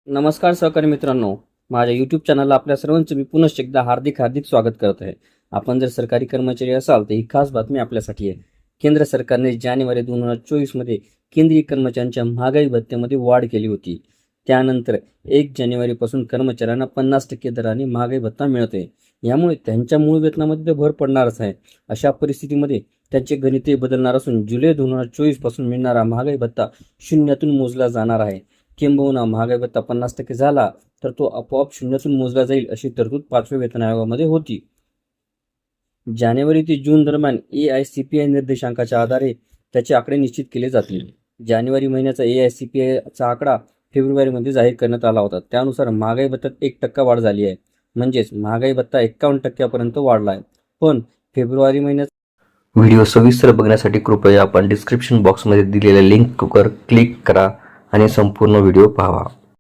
नमस्कार सहकारी मित्रांनो, माझ्या यूट्यूब चॅनलला आपल्या सर्वांचे मी पुन्हा एकदा हार्दिक स्वागत करत आहे. आपण जर सरकारी कर्मचारी असाल तर ही खास बातमी आपल्यासाठी आहे. केंद्र सरकारने जानेवारी 2024 मध्ये केंद्रीय कर्मचाऱ्यांच्या महागाई भत्त्यामध्ये वाढ केली होती. त्यानंतर 1 जानेवारीपासून कर्मचाऱ्यांना 50% दराने महागाई भत्ता मिळते. यामुळे त्यांच्या मूळ वेतनामध्ये भर पडणारच आहे. अशा परिस्थितीमध्ये त्यांचे गणिते बदलणार असून जुलै 2024 पासून मिळणारा महागाई भत्ता शून्यातून मोजला जाणार आहे. किंबहुना महागाई भत्ता 50% झाला तर तो आपोआप शून्यातून मोजला जाईल अशी तरतूद 5व्या वेतन आयोगामध्ये होती. जानेवारी ते जून दरम्यान AICPI निर्देशांकाच्या आधारे त्याचे आकडे निश्चित केले जातील. जानेवारी महिन्याचा AICPIचा आकडा फेब्रुवारीमध्ये जाहीर करण्यात आला होता. त्यानुसार महागाई भत्त्यात 1% वाढ झाली आहे. म्हणजेच महागाई भत्ता 51% वाढला आहे. पण फेब्रुवारी महिन्यात व्हिडिओ सविस्तर बघण्यासाठी कृपया आपण डिस्क्रिप्शन बॉक्समध्ये दिलेल्या लिंकवर क्लिक करा आणि संपूर्ण व्हिडिओ पहा.